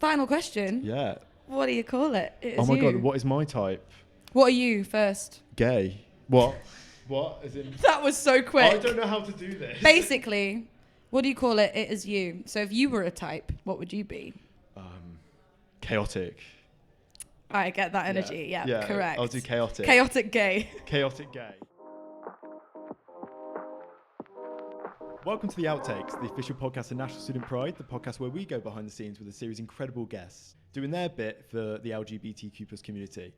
Final question. Yeah. What do you call it? It is Oh my you. God, what is my type? What are you first? Gay. What? What? As in... That was so quick. I don't know how to do this. Basically, what do you call it? It is you. So if you were a type, what would you be? Chaotic. I get that energy. Yeah, correct. I'll do chaotic. Chaotic gay. Chaotic gay. Welcome to the Outtakes, the official podcast of National Student Pride, the podcast where we go behind the scenes with a series of incredible guests doing their bit for the LGBTQ+ community.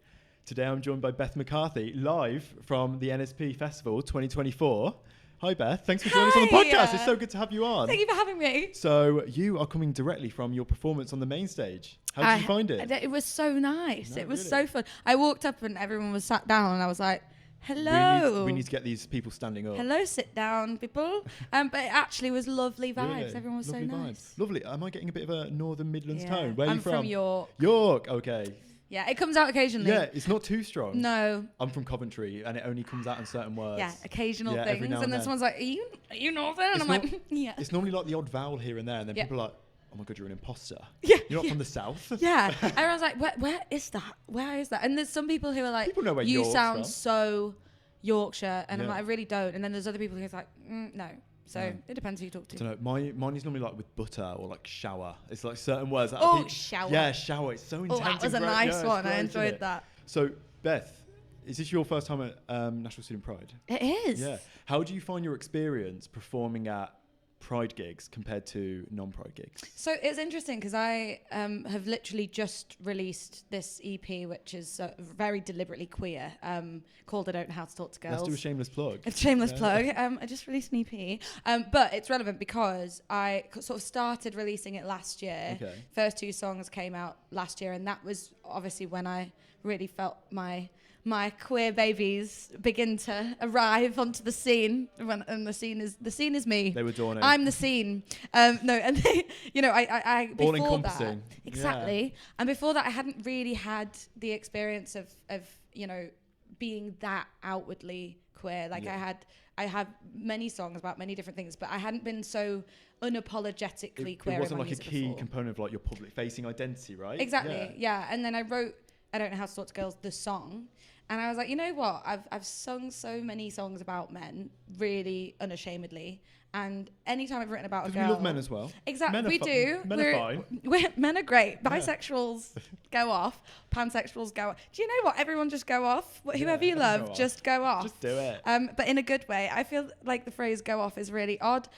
Today I'm joined by Beth McCarthy, live from the NSP Festival 2024. Hi Beth, thanks for joining us on the podcast. It's so good to have you on. Thank you for having me. So you are coming directly from your performance on the main stage. How did you find it? It was so nice. No, it was really? so fun. I walked up and everyone was sat down and I was like, hello. We need to get these people standing up. Hello, sit down, people. But it actually was lovely vibes. Really? Everyone was Lovely so vibes. nice. Lovely. Am I getting a bit of a Northern Midlands Yeah. tone? Where are you I'm from York. York, okay. Yeah, it comes out occasionally. Yeah, it's not too strong. No. I'm from Coventry, and it only comes out in certain words. Yeah, occasional Yeah, every things. now And and then then. someone's like, are you Northern? And It's I'm not- like, yeah. It's normally like the odd vowel here and there, and then Yeah. people are like, oh my God, you're an imposter. Yeah. You're not from the south. Yeah. Everyone's like, where is that? Where is that? And there's some people who are like, People know where you York's sound from. so Yorkshire. And I'm Yeah. like, I really don't. And then there's other people who's like, no. So No. it depends who you talk I to. don't know. Mine is normally like with butter or like shower. It's like certain words. That Oh, shower. Yeah, shower. It's so intense. Oh, that was a and great. nice Yeah, it's one. great, I isn't enjoyed it? that. So, Beth, is this your first time at National Student Pride? It is. Yeah. How do you find your experience performing at Pride gigs compared to non-Pride gigs? So it's interesting because I have literally just released this EP, which is very deliberately queer, called I Don't Know How to Talk to Girls. Let's do a shameless plug. A shameless plug. I just released an EP. But it's relevant because I sort of started releasing it last year. Okay. First two songs came out last year, and that was obviously when I really felt my queer babies begin to arrive onto the scene. And the scene is me. They were dawning. I'm the scene. No, and they, I All before encompassing. that, exactly. And before that, I hadn't really had the experience of being that outwardly queer. Like Yeah. I have many songs about many different things, but I hadn't been so unapologetically queer. It wasn't in my like a music key before. component of like your public facing identity, right? Exactly. Yeah. And then I wrote I Don't Know How to Talk to Girls, the song. And I was like, you know what? I've sung so many songs about men, really unashamedly. And anytime I've written about a Because girl... we love men as well. Exactly, Men are we do. Men are fine. Men are great. Bisexuals go off. Pansexuals go off. Do you know what? Everyone just go off. Whoever you everyone love, go off. just go off. Just do it. But in a good way. I feel like the phrase go off is really odd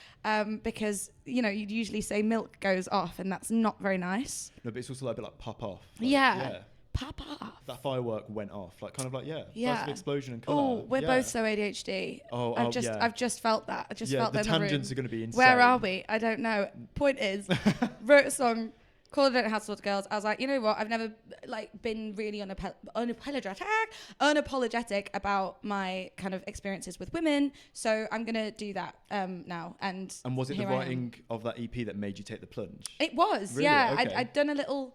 because, you'd usually say milk goes off and that's not very nice. No, but it's also like a bit like pop off. Like, Yeah. Pop off. That firework went off. Like kind of like, Yeah. Burst of explosion and colour. Oh, we're Yeah. both so ADHD. I've just felt that. I just felt the that in the room. tangents are going to be insane. Where are we? I don't know. Point is, wrote a song called I Don't Know How to Talk to Girls. I was like, you know what? I've never been really unapologetic about my kind of experiences with women. So I'm gonna do that now. And was it the here I am. writing of that EP that made you take the plunge? It was, Really? yeah. Okay. I'd done a little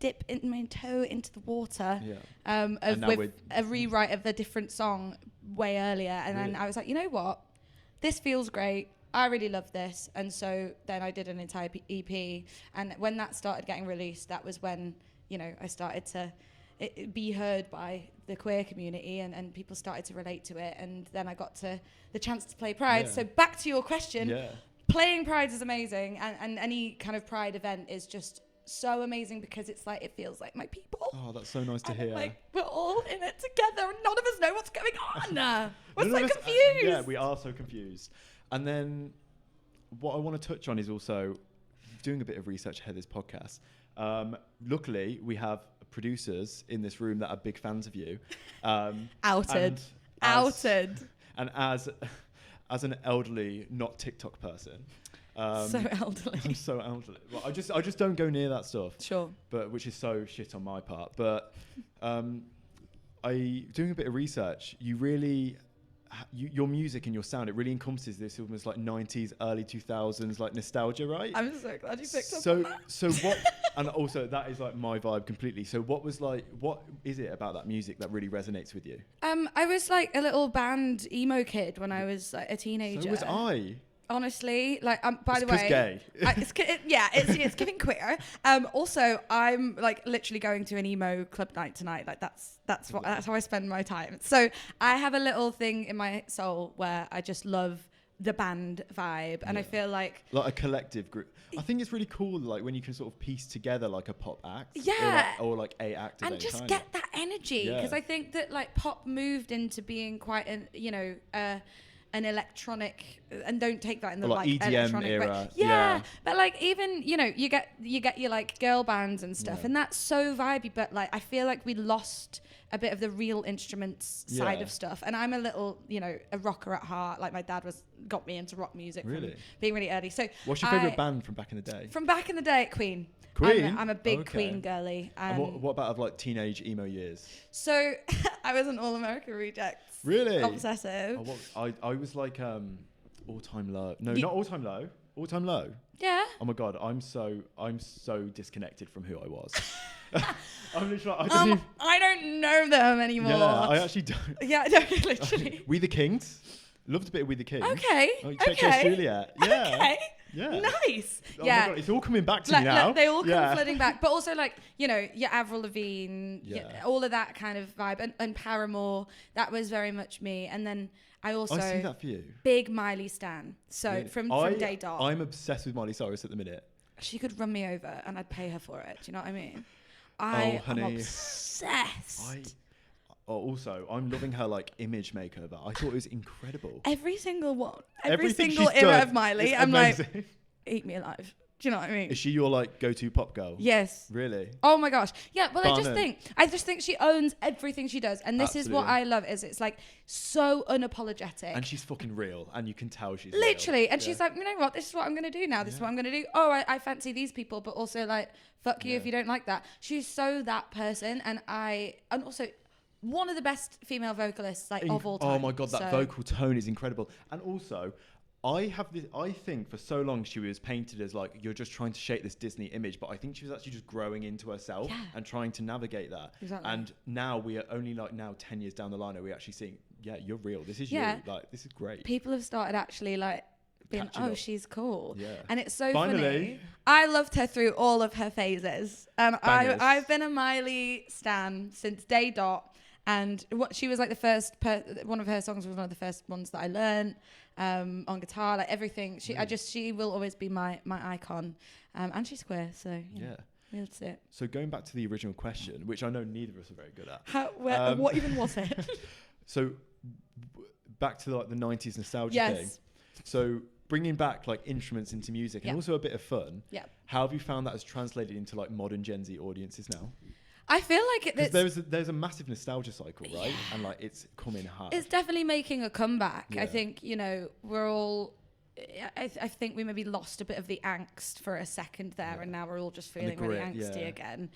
dip in my toe into the water. Yeah. With a rewrite of the different song way earlier, and Really? then I was like, you know what? This feels great. I really love this. And so then I did an entire EP. And when that started getting released, that was when, I started to be heard by the queer community and people started to relate to it. And then I got the chance to play Pride. Yeah. So back to your question, Yeah. playing Pride is amazing. And any kind of Pride event is just so amazing because it's like, it feels like my people. Oh, that's so nice to And hear. like, we're all in it together and none of us know what's going on. We're None so of us- confused. Yeah, we are so confused. And then what I want to touch on is also doing a bit of research ahead of this podcast. Luckily, we have producers in this room that are big fans of you. Outed. And as an elderly, not TikTok person. So elderly. I'm so elderly. Well, I just don't go near that stuff. Sure. But which is so shit on my part. But doing a bit of research, you really your music and your sound, it really encompasses this almost like 90s, early 2000s like nostalgia, right? I'm so glad you picked up on that. So what? And also that is like my vibe completely. So what is it about that music that really resonates with you? I was like a little band emo kid when I was like a teenager. So was I. Honestly, like, by It's the way, gay. It's giving queer. Also, I'm like literally going to an emo club night tonight. Like that's how I spend my time. So I have a little thing in my soul where I just love the band vibe, and I feel like a collective group. I think it's really cool, like when you can sort of piece together like a pop act, or like a act, of and any just kind. get that energy, because I think that like pop moved into being quite an electronic, and don't take that in the like EDM electronic era. yeah, but like even you get your like girl bands and stuff, and that's so vibey, but like I feel like we lost a bit of the real instruments side of stuff, and I'm a little a rocker at heart. Like my dad got me into rock music from being really early. So what's your favorite band from back in the day? From back in the day, Queen. I'm a big Queen girly. And what about of like teenage emo years? So I was an All American Rejects. Really? Obsessive. I was like All Time Low. No, not All Time Low. All Time Low. Yeah. Oh my god, I'm so disconnected from who I was. I'm literally I don't know them anymore. Yeah, I actually don't. Yeah, no, literally. We the Kings. Loved a bit of We the Kings. Okay. Check Juliet. Yeah. Okay. Yeah. Nice. Oh my God, it's all coming back to me now. They all come flooding back. But also like, your Avril Lavigne, all of that kind of vibe. And Paramore, that was very much me. And then I see that for you. Big Miley stan. So really? from day dot. I'm obsessed with Miley Cyrus at the minute. She could run me over and I'd pay her for it. Do you know what I mean? I'm obsessed. Also, I'm loving her like image makeover. I thought it was incredible. Every single one. Everything single era of Miley. I'm amazing. like, eat me alive. Do you know what I mean? Is she your like go-to pop girl? Yes. Really? Oh my gosh. Yeah. Well, I just think she owns everything she does, and this is what I love. Is it's like so unapologetic. And she's fucking real, and you can tell she's literally. Real. And she's like, you know what? This is what I'm gonna do now. This is what I'm gonna do. Oh, I fancy these people, but also like, fuck you if you don't like that. She's so that person, and also one of the best female vocalists of all time. Oh my god, that vocal tone is incredible. And also, I think for so long she was painted as like, you're just trying to shape this Disney image, but I think she was actually just growing into herself and trying to navigate that. Exactly. And now we are only like 10 years down the line, are we actually seeing, you're real. This is you. Like, this is great. People have started actually like being, she's cool. Yeah. And it's so Finally. funny. I loved her through all of her phases. I've been a Miley stan since day dot. And she was like the first, one of her songs was one of the first ones that I learned on guitar, like everything. She will always be my icon. And she's queer, so that's it. So going back to the original question, which I know neither of us are very good at. What even was it? So back to like the 90s nostalgia thing. Yes. So bringing back like instruments into music and also a bit of fun. Yeah. How have you found that has translated into like modern Gen Z audiences now? I feel like there's a massive nostalgia cycle, right? And like it's coming hard. It's definitely making a comeback. I think we're all. I think we maybe lost a bit of the angst for a second there, and now we're all just feeling really angsty again.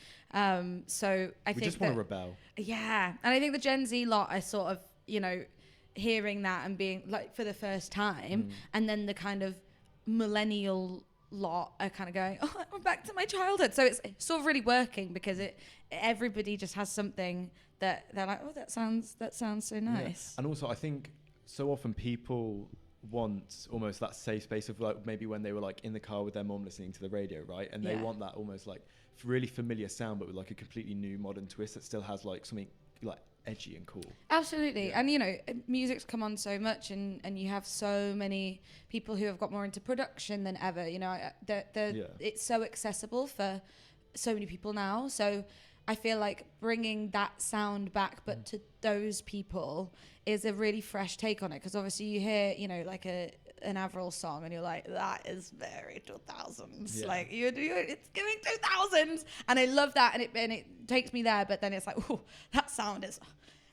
So I think we just want to rebel. Yeah, and I think the Gen Z lot are sort of hearing that and being like for the first time, and then the kind of millennial lot are kind of going, I'm back to my childhood. So it's sort of really working because everybody just has something that they're like, that sounds so nice. And also I think so often people want almost that safe space of like maybe when they were like in the car with their mom listening to the radio, right? And they want that almost like really familiar sound but with like a completely new modern twist that still has like something like edgy and cool. Absolutely. And music's come on so much, and you have so many people who have got more into production than ever. It's so accessible for so many people now, so I feel like bringing that sound back but to those people is a really fresh take on it, because obviously you hear like an Avril song and you're like, that is very 2000s. Like it's giving 2000s, and I love that, and it takes me there, but then it's like, oh, that sound is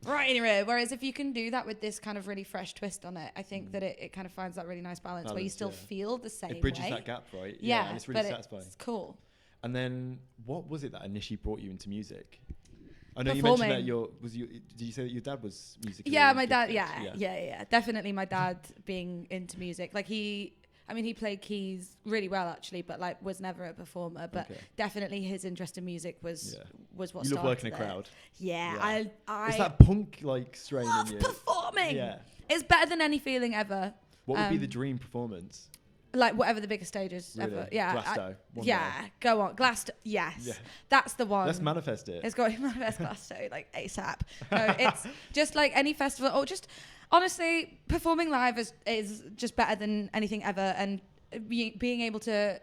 right in your ear. Whereas if you can do that with this kind of really fresh twist on it, I think that it kind of finds that really nice balance where you still feel the same way. It bridges that gap, right? Yeah, and it's really satisfying. It's cool. And then what was it that initially brought you into music? I know Performing. you mentioned that did you say that your dad was musically? Yeah, my dad. Yeah. Definitely my dad being into music. Like he played keys really well actually, but like was never a performer. But definitely his interest in music was what started. You love working a crowd. Yeah. It's that punk like strain love in you. Performing. Yeah. It's better than any feeling ever. What would be the dream performance? Like whatever the biggest stage is Really? ever. Yeah. Glasto. Go on. Glasto. Yes. Yeah. That's the one. Let's manifest it. It's got to manifest Glasto like ASAP. No, it's just like any festival or just honestly performing live is just better than anything ever. And being able to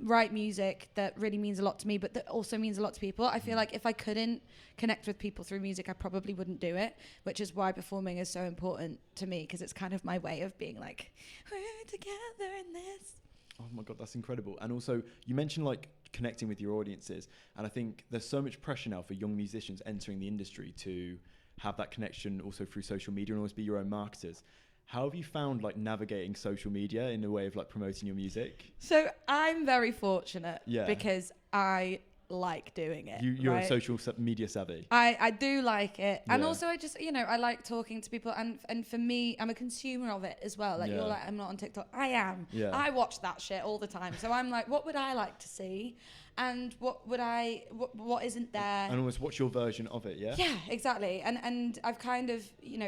write music that really means a lot to me, but that also means a lot to people. I feel like if I couldn't connect with people through music, I probably wouldn't do it, which is why performing is so important to me, because it's kind of my way of being like, we're together in this. Oh my God, that's incredible. And also, you mentioned like connecting with your audiences, and I think there's so much pressure now for young musicians entering the industry to have that connection also through social media and always be your own marketers. How have you found like navigating social media in a way of like promoting your music? So I'm very fortunate because I like doing it. You're right? a social media savvy. I do like it. And also I just, I like talking to people. And for me, I'm a consumer of it as well. Like you're like, I'm not on TikTok. I am. Yeah. I watch that shit all the time. So I'm like, what would I like to see? And what isn't there? And almost what's your version of it, yeah? Yeah, exactly. And I've kind of,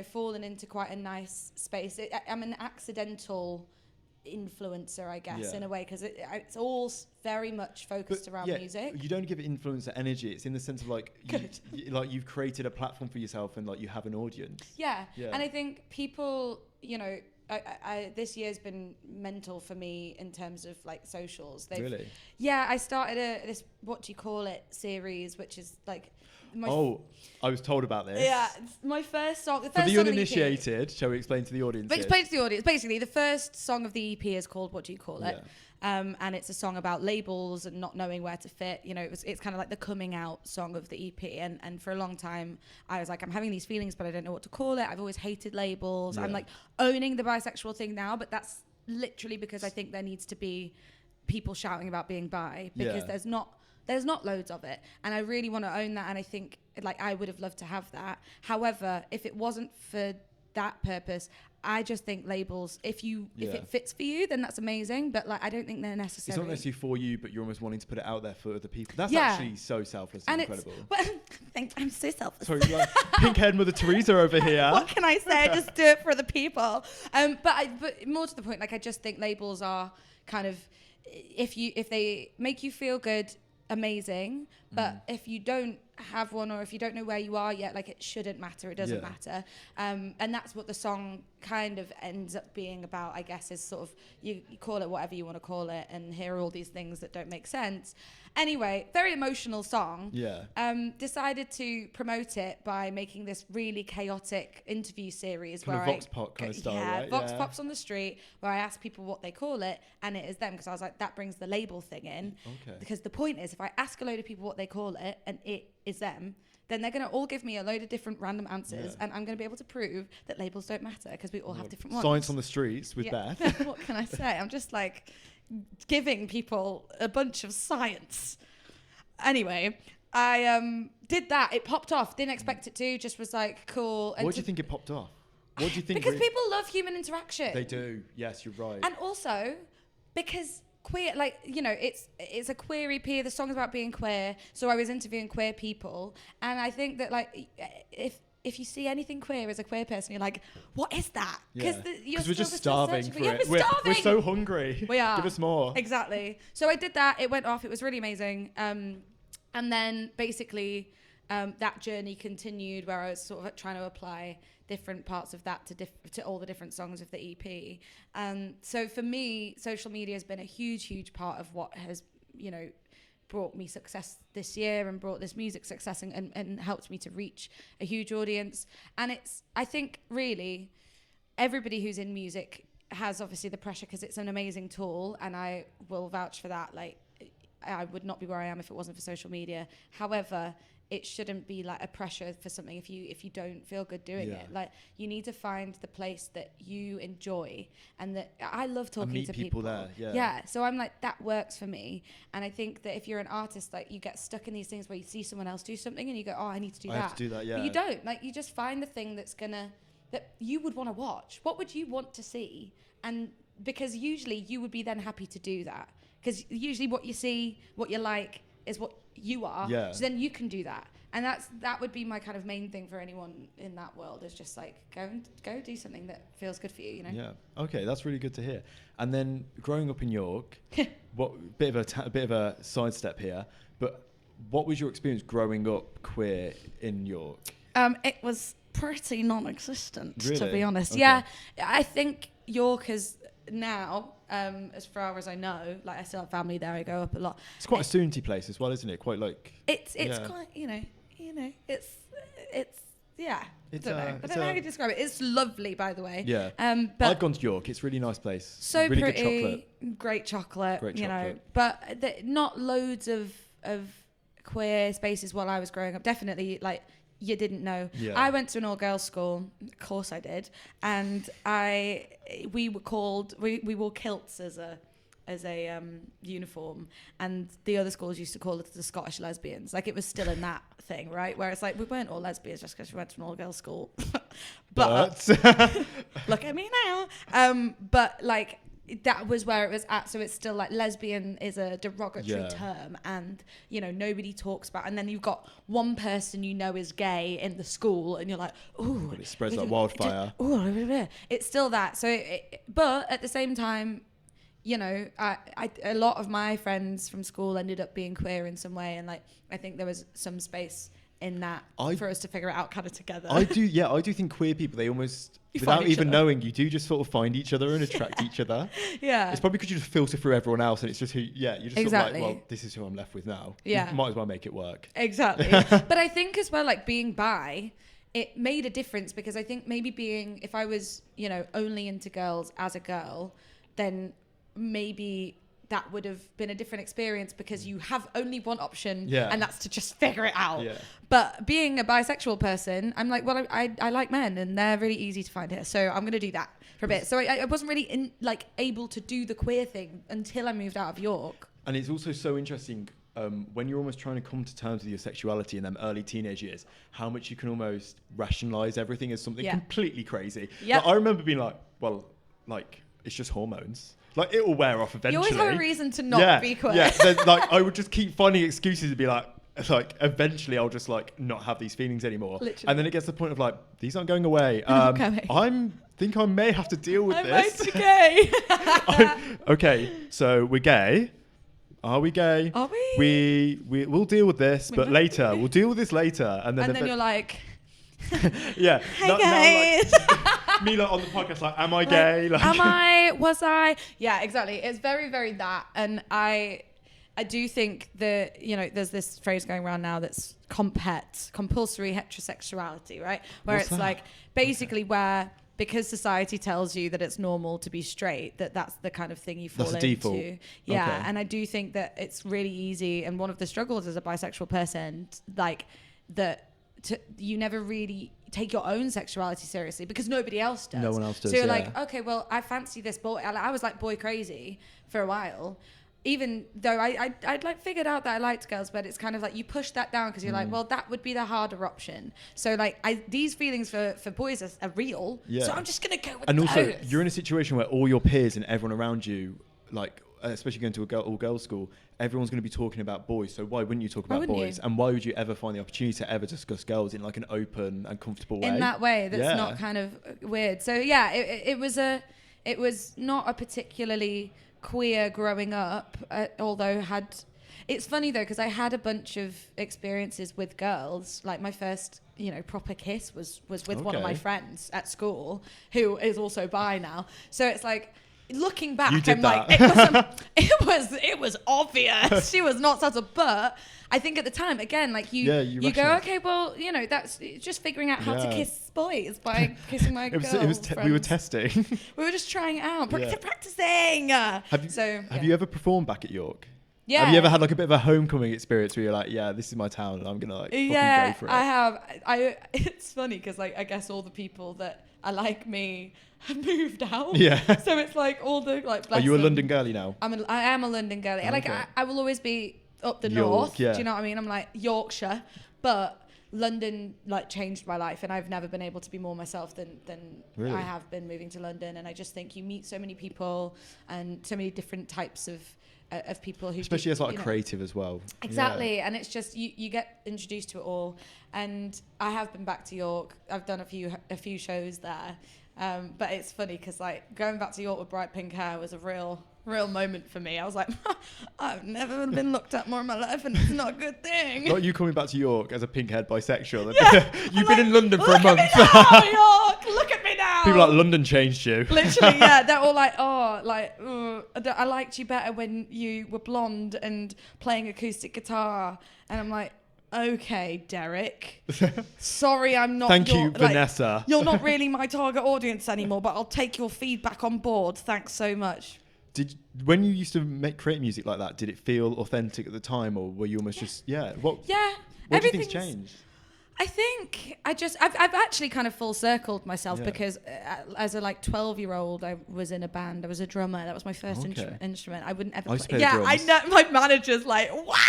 fallen into quite a nice space. I'm an accidental influencer, I guess, in a way, because it's all very much focused around music. You don't give it influencer energy. It's in the sense of like, you've created a platform for yourself and like you have an audience. Yeah. And I think people, I this year's been mental for me in terms of like socials. Really? Yeah, I started this what do you call it series, which is like I was told about this. Yeah, it's my first song. For the uninitiated, shall we explain to the audience? Explain to the audience. Basically, the first song of the EP is called What Do You Call It? And it's a song about labels and not knowing where to fit. It's kind of like the coming out song of the EP. And for a long time, I was like, I'm having these feelings, but I don't know what to call it. I've always hated labels. Yeah. I'm like owning the bisexual thing now, but that's literally because I think there needs to be people shouting about being bi, because there's not loads of it, and I really want to own that, and I think like I would have loved to have that. However, if it wasn't for that purpose, I just think labels, if it fits for you, then that's amazing, but like I don't think they're necessary. It's not necessarily for you, but you're almost wanting to put it out there for other people. That's actually so selfless and incredible. I'm so selfless. Sorry, like pink-haired Mother Teresa over here. What can I say? I just do it for the people. But more to the point, like I just think labels are kind of, if they make you feel good, amazing, but if you don't have one, or if you don't know where you are yet, like it shouldn't matter. It doesn't matter. And that's what the song kind of ends up being about, I guess, is sort of you call it whatever you want to call it, and hear all these things that don't make sense. Anyway, very emotional song. Decided to promote it by making this really chaotic interview series kind of Vox Pop kind of style, right? Vox Pops on the street, where I ask people what they call it, and it is them, because I was like, that brings the label thing in. Okay. Because the point is, if I ask a load of people what they call it, and it is them, then they're going to all give me a load of different random answers, and I'm going to be able to prove that labels don't matter, because we all have different ones. Science on the streets with Beth. What can I say? I'm just like giving people a bunch of science. Anyway, I did that. It popped off. Didn't expect it to. Just was like, cool. What do you think it popped off? What do you think? Because people love human interaction. They do. Yes, you're right. And also because queer, like, it's a queer EP. The song's about being queer. So I was interviewing queer people, and I think that like if you see anything queer as a queer person, you're like, what is that? Because we're just starving for it. We're so hungry. We are. Give us more. Exactly. So I did that. It went off. It was really amazing. And then basically that journey continued, where I was sort of trying to apply different parts of that to all the different songs of the EP. So for me, social media has been a huge, huge part of what has, brought me success this year, and brought this music success, and helped me to reach a huge audience. And I think really everybody who's in music has obviously the pressure, because it's an amazing tool, and I will vouch for that. Like, I would not be where I am if it wasn't for social media. However, it shouldn't be like a pressure for something if you don't feel good doing it. Like, you need to find the place that you enjoy, and that I love talking to people there. So I'm like, that works for me. And I think that if you're an artist, like, you get stuck in these things where you see someone else do something and you go, oh, I need to do that. I have to do that. But you don't. Like, you just find the thing that you would want to watch. What would you want to see? And because usually you would be then happy to do that, because usually what you see, what you like, is what you are. Yeah. So then you can do that. And that would be my kind of main thing for anyone in that world, is just like go do something that feels good for you, you know? Yeah. Okay, that's really good to hear. And then growing up in York, bit of a sidestep here, but what was your experience growing up queer in York? It was pretty non-existent, Really? to be honest. Okay. Yeah, I think York is now, as far as I know, like I still have family there. I go up a lot. It's quite a soonty place as well, isn't it? Quite like it's quite it's yeah. I don't know how you describe it. It's lovely, by the way. Yeah. But I've gone to York. It's a really nice place. so really pretty, good chocolate. great chocolate. Great you know, chocolate. but not loads of queer spaces while I was growing up. Definitely, like, you didn't know. Yeah. I went to an all-girls school. Of course I did. And we wore kilts as a uniform, and the other schools used to call us the Scottish lesbians. Like, it was still in that thing, right? Where it's like, we weren't all lesbians just because we went to an all-girls school. but look at me now. But like, that was where it was at. So it's still like, lesbian is a derogatory term, and you know, nobody talks about. And then you've got one person you know is gay in the school, and you're like, ooh, it spreads like wildfire. It's still that. So but at the same time, you know, a lot of my friends from school ended up being queer in some way, and like, I think there was some space in that for us to figure it out kind of together. I do think queer people, they almost, without even knowing, you do just sort of find each other and attract each other. Yeah. It's probably because you just filter through everyone else, and it's just you're just exactly. sort of like, well, this is who I'm left with now. Yeah. Might as well make it work. Exactly. But I think as well, like, being bi, it made a difference, because I think maybe if I was, you know, only into girls as a girl, then maybe that would have been a different experience, because you have only one option, and that's to just figure it out. Yeah. But being a bisexual person, I'm like, well, I like men, and they're really easy to find here, so I'm going to do that for a bit. So I wasn't really able to do the queer thing until I moved out of York. And it's also so interesting when you're almost trying to come to terms with your sexuality in them early teenage years, how much you can almost rationalize everything as something completely crazy. Yep. Like, I remember being like, well, like, it's just hormones. Like, it will wear off eventually. You always have a reason to not be queer. Yeah, then, like, I would just keep finding excuses to be like, eventually I'll just, like, not have these feelings anymore. Literally. And then it gets to the point of, like, these aren't going away. Think I may have to deal with this. I'm gay. Okay, so we're gay. Are we gay? Are we? We'll deal with this, but later. We'll deal with this later. And then you're like... yeah. Hey, guys. Like, me, like, on the podcast, like, am I gay? Like, am I? Was I? Yeah, exactly. It's very, very that. And I do think that, you know, there's this phrase going around now that's compulsory heterosexuality, right? Where What's it's that? like, basically where, because society tells you that it's normal to be straight, that's the kind of thing you fall into. Default. Yeah. Okay. And I do think that it's really easy. And one of the struggles as a bisexual person, like, you never really take your own sexuality seriously, because nobody else does. No one else does. So you're like, okay, well, I fancy this boy. I was like boy crazy for a while, even though I'd like figured out that I liked girls, but it's kind of like you push that down because you're like, well, that would be the harder option. So like, these feelings for boys are real. Yeah. So I'm just gonna go with and those. Also, you're in a situation where all your peers and everyone around you, like, especially going to all-girls school, everyone's going to be talking about boys. So why wouldn't you talk about boys? And why would you ever find the opportunity to ever discuss girls in like an open and comfortable way? In that way, that's not kind of weird. So yeah, it was not a particularly queer growing up, although it's funny though, because I had a bunch of experiences with girls. Like, my first, you know, proper kiss was with one of my friends at school, who is also bi now. So it's like, looking back, I'm like, it was obvious. She was not subtle, but I think at the time, again, like you go, okay, well, you know, that's just figuring out how to kiss boys by kissing my girls. We were testing. We were just trying it out, practicing. Have you ever performed back at York? Yeah. Have you ever had like a bit of a homecoming experience where you're like, yeah, this is my town and I'm gonna like fucking go for it? I have. It's funny because, like, I guess all the people that are like me have moved out. Yeah. So it's like all the, like, are you a London girlie now? I am a London girlie. Oh, like, okay. I will always be up the York, north. yeah. Do you know what I mean? I'm like Yorkshire, but London like changed my life, and I've never been able to be more myself than really? I have been moving to London. And I just think you meet so many people and so many different types of of people who especially as like a creative as well. Exactly. And it's just you get introduced to it all. And I have been back to York. I've done a few shows there. But it's funny because like going back to York with bright pink hair was a real moment for me. I was like, I've never been looked at more in my life, and it's not a good thing. Not you coming back to York as a pink-haired bisexual. Yeah. You've been in London for a month. York, look at me now. People like London changed you. Literally, yeah. They're all like, I liked you better when you were blonde and playing acoustic guitar. And I'm like, okay, Derek. Sorry, I'm not. Thank you, Vanessa. You're not really my target audience anymore, but I'll take your feedback on board. Thanks so much. When you used to create music like that, did it feel authentic at the time, or were you almost just What do you think's changed? I think I've actually kind of full circled myself because as a 12-year-old, I was in a band. I was a drummer. That was my first instrument. I wouldn't ever play. Yeah, I know. My manager's like, what?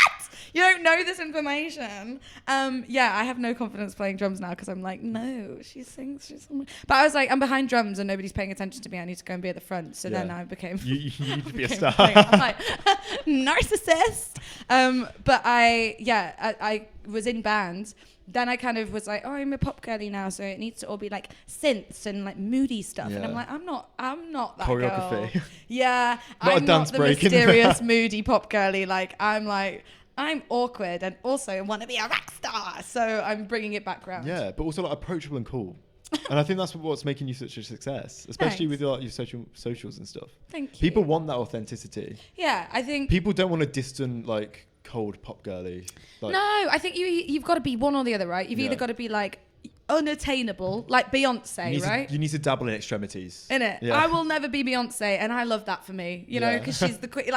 You don't know this information. I have no confidence playing drums now because I'm like, no, she sings. But I was like, I'm behind drums and nobody's paying attention to me. I need to go and be at the front. So then I became. You need to be a star. I'm like, narcissist. But I was in bands. Then I kind of was like, I'm a pop girly now, so it needs to all be like synths and like moody stuff. And I'm like, I'm not that choreography. girl. Yeah, not I'm a dance not the break mysterious, moody pop girly. I'm awkward and also want to be a rock star. So I'm bringing it back round. Yeah, but also approachable and cool. And I think that's what's making you such a success, especially with your socials and stuff. Thank you. People want that authenticity. Yeah, I think people don't want a distant cold pop girly. No, I think you've got to be one or the other, right? You've either got to be unattainable, like Beyonce, right? You need to dabble in extremities. In it. Yeah. I will never be Beyonce, and I love that for me, you know, because she's the queen,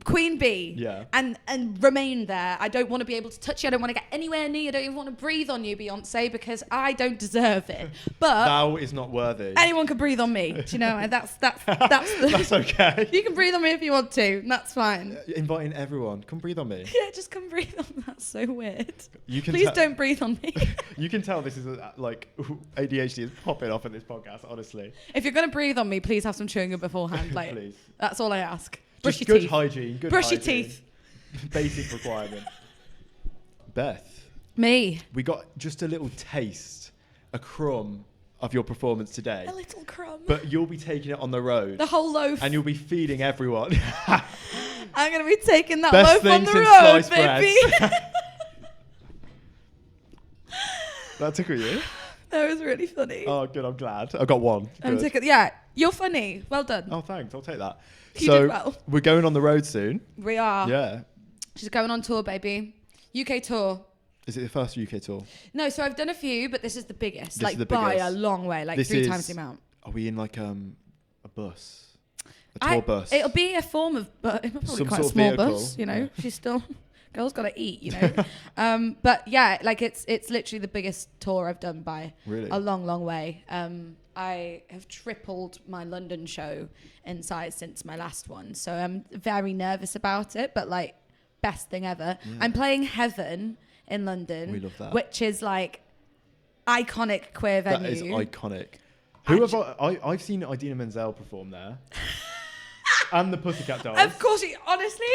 Queen Bee. Yeah. And remain there. I don't want to be able to touch you. I don't want to get anywhere near you. I don't even want to breathe on you, Beyonce, because I don't deserve it. But thou is not worthy. Anyone can breathe on me. Do you know? And that's that's okay. You can breathe on me if you want to. That's fine. Inviting everyone, come breathe on me. Yeah, just come breathe on me. That's so weird. Please don't breathe on me. You can tell this is ADHD is popping off in this podcast, honestly. If you're gonna breathe on me, please have some chewing gum beforehand. Please. That's all I ask. Brush your good teeth. Hygiene. Brush your teeth. Basic requirement. Beth. Me. We got just a little taste, a crumb of your performance today. A little crumb. But you'll be taking it on the road. The whole loaf. And you'll be feeding everyone. I'm going to be taking that Best loaf on the thing road, since baby. That tickled you? That was really funny. Oh, good. I'm glad. I got one. I'm tickled. Yeah, you're funny. Well done. Oh, thanks. I'll take that. You did well. We're going on the road soon. We are. Yeah. She's going on tour, baby. UK tour. Is it the first UK tour? No, so I've done a few, but this is the biggest. This is the by biggest. a long way, this 3 times the amount. Are we in a bus? A tour bus? It'll be a form of, but it's probably some quite sort a small of vehicle. bus, you know. Yeah. She's still, girl's got to eat, you know. But yeah, it's literally the biggest tour I've done by a long, long way. I have tripled my London show in size since my last one, so I'm very nervous about it. But best thing ever. Yeah. I'm playing Heaven in London. We love that. Which is iconic queer venue. That is iconic. Who have I've seen Idina Menzel perform there. And the Pussycat Dolls. Of course, honestly.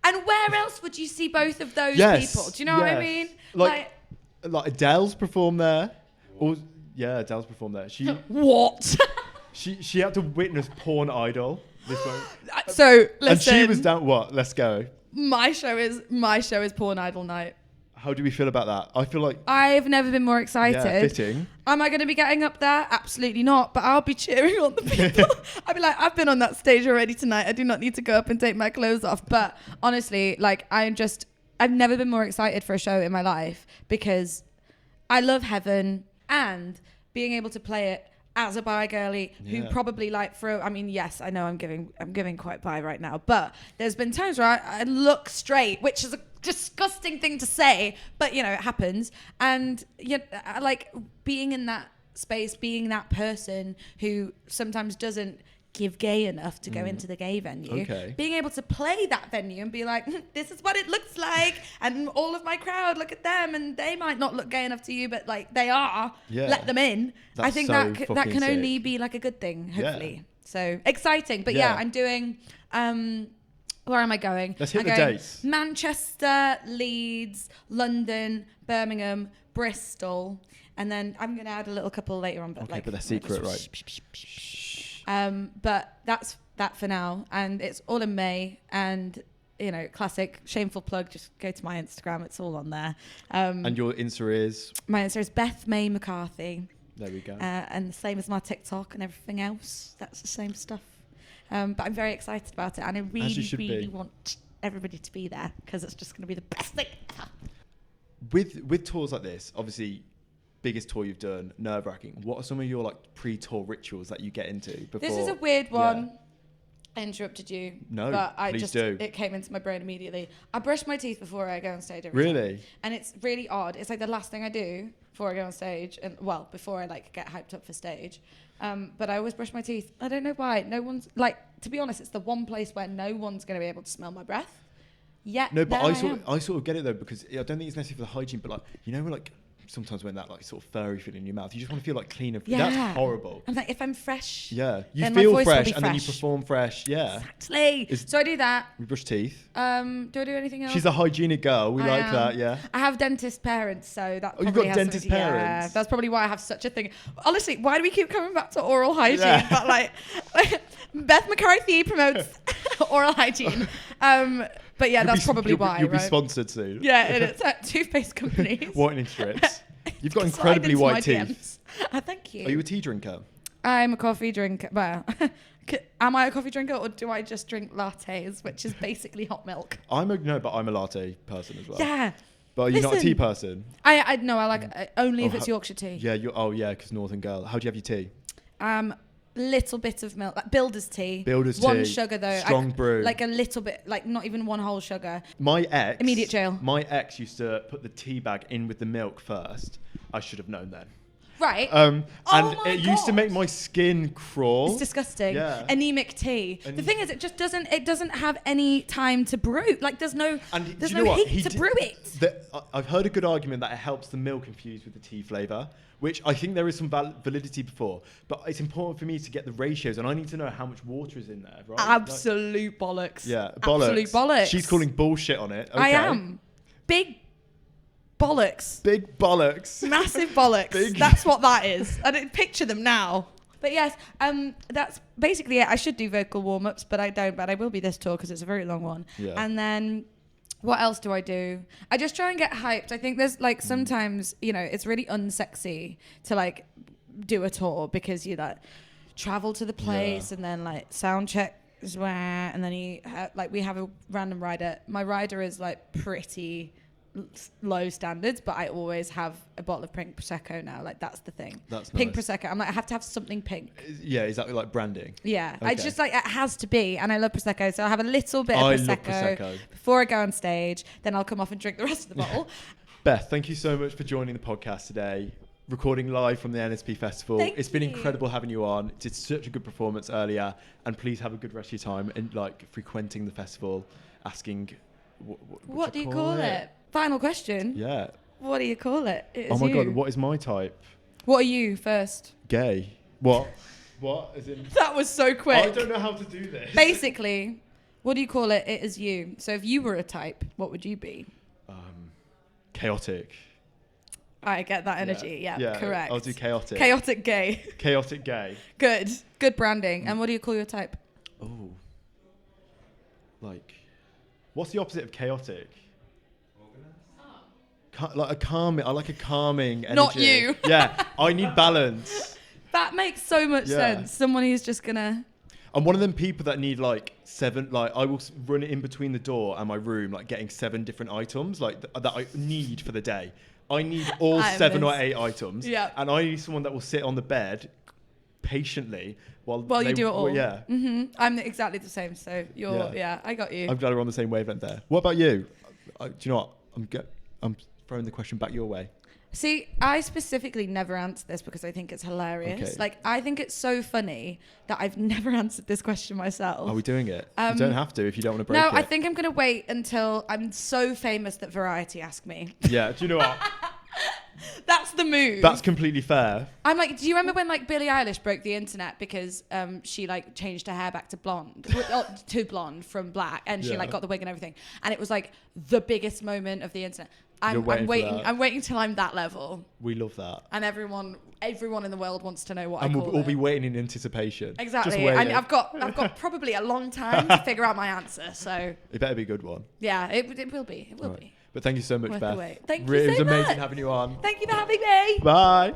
And where else would you see both of those people? Do you know what I mean? Like Adele's performed there. Adele's performed there. What? she had to witness Porn Idol. This one. So listen. And she was down. What? Let's go. My show is Porn Idol night. How do we feel about that? I feel like I've never been more excited. Yeah, fitting. Am I going to be getting up there? Absolutely not. But I'll be cheering on the people. I'll be like, I've been on that stage already tonight. I do not need to go up and take my clothes off. But honestly, I've never been more excited for a show in my life because I love Heaven and being able to play it as a bi girly who probably yes, I know I'm giving quite bi right now, but there's been times where I look straight, which is a disgusting thing to say, but it happens. And I like being in that space, being that person who sometimes doesn't give gay enough to go into the gay venue. Okay. Being able to play that venue and be like, this is what it looks like, and all of my crowd, look at them, and they might not look gay enough to you, but they are. Yeah. Let them in. That's I think that can only be a good thing, hopefully. Yeah. So exciting. But I'm doing Where am I going? Let's hit I'm the going dates. Manchester, Leeds, London, Birmingham, Bristol, and then I'm going to add a little couple later on. But Okay, but they're secret, right? But that's that for now, and it's all in May. And you know, classic shameful plug. Just go to my Instagram; it's all on there. And your Insta is? My Insta is Beth May McCarthy. There we go. And the same as my TikTok and everything else. That's the same stuff. But I'm very excited about it, and I really want everybody to be there because it's just going to be the best thing ever. With tours like this, obviously, biggest tour you've done, nerve-wracking. What are some of your like pre-tour rituals that you get into before? This is a weird one. I interrupted you. No, but please do. It came into my brain immediately. I brush my teeth before I go on stage every Really? time. And it's really odd. It's like the last thing I do before I go on stage, and well, before I like get hyped up for stage. But I always brush my teeth. I don't know why. No one's like, to be honest, it's the one place where no one's going to be able to smell my breath. Yeah. No, but I sort of get it though, because I don't think it's necessarily for the hygiene, but like, you know, like sometimes when that like sort of furry feeling in your mouth, you just want to feel like cleaner. Yeah. That's horrible. I'm like, if I'm fresh. Yeah. You then my feel voice will fresh be and then you fresh. perform fresh. Yeah. Exactly. So I do that. We brush teeth. Do I do anything else? She's a hygienic girl. We like that. Yeah. I have dentist parents, so that Oh, you've probably got has dentist something- parents? Yeah, that's probably why I have such a thing. Honestly, why do we keep coming back to oral hygiene? Yeah. But like, Beth McCarthy promotes oral hygiene. But yeah, that's probably why. You'll be right? sponsored soon. Yeah, it's at toothpaste companies. Whitening strips. You've got Slide incredibly into my white teeth. DMs. Thank you. Are you a tea drinker? I'm a coffee drinker. Well, am I a coffee drinker, or do I just drink lattes, which is basically hot milk? I'm a latte person as well. Yeah. But are you not a Listen, tea person? I no, I like only if Oh, it's Yorkshire tea. Yeah, because Northern girl. How do you have your tea? Little bit of milk, like Builder's tea. Builder's one tea. Sugar though. Strong brew. Like a little bit, like not even one whole sugar. My ex. Immediate jail. My ex used to put the tea bag in with the milk first. I should have known then. Right. And my it used to God. make my skin crawl. It's disgusting. Yeah. Anemic tea. The thing is, it just doesn't have any time to brew. Like there's no heat to brew it. I've heard a good argument that it helps the milk infuse with the tea flavour, which I think there is some validity before. But it's important for me to get the ratios, and I need to know how much water is in there, right? Absolute bollocks. Yeah, bollocks. Absolute bollocks. She's calling bullshit on it. Okay. I am. Big bollocks. Big bollocks. Massive bollocks. That's what that is. I don't picture them now. But yes, that's basically it. I should do vocal warm-ups, but I don't. But I will be this tour because it's a very long one. Yeah. And then what else do I do? I just try and get hyped. I think there's like sometimes, you know, it's really unsexy to like do a tour because you like travel to the place and then like sound check is where, and then we have a random rider. My rider is like pretty low standards, but I always have a bottle of pink prosecco now. Like that's the thing. That's pink nice. prosecco. I'm like, I have to have something pink. Yeah, is that like branding? Yeah, Okay. I just like it has to be, and I love prosecco, so I have a little bit of I prosecco, love prosecco before I go on stage. Then I'll come off and drink the rest of the bottle. Beth, thank you so much for joining the podcast today. Recording live from the NSP Festival. It's been incredible having you on. Did such a good performance earlier, and please have a good rest of your time and like frequenting the festival, asking what do you call it? Final question. Yeah. What do you call it? Oh my God, what is my type? What are you first? Gay. What? What? As in, That was so quick. I don't know how to do this. Basically, what do you call it? It is you. So if you were a type, what would you be? Chaotic. I get that energy. Yeah, correct. I'll do chaotic. Chaotic gay. Chaotic gay. Good branding. And what do you call your type? Oh. Like, what's the opposite of chaotic? Like a calming. I like a calming energy. Not you. Yeah, I need balance. That makes so much sense. Someone who's just gonna. I'm one of them people that need like 7. Like I will run it in between the door and my room, like getting 7 different items, like that I need for the day. I need all 7 or 8 items. Yeah. And I need someone that will sit on the bed patiently while you do it all. Yeah. Mm-hmm. I'm exactly the same. So you're. Yeah, I got you. I'm glad we're on the same wavelength there. What about you? Do you know what? I'm throwing the question back your way. See, I specifically never answer this because I think it's hilarious. Okay. Like, I think it's so funny that I've never answered this question myself. Are we doing it? You don't have to if you don't want to break it. No, I think I'm going to wait until I'm so famous that Variety ask me. Yeah, do you know what? That's the move. That's completely fair. I'm like, do you remember when like Billie Eilish broke the internet because she like changed her hair back to blonde, to blonde from black, and she like got the wig and everything, and it was like the biggest moment of the internet. I'm waiting. I'm waiting till I'm that level. We love that. And everyone in the world wants to know what and I call it. We'll be waiting in anticipation. Exactly. And I've got probably a long time to figure out my answer. So it better be a good one. Yeah, it will be. It will be. But thank you so much, Worth Beth. the wait. Thank you It was so amazing much. having you on. Thank you for having me. Bye.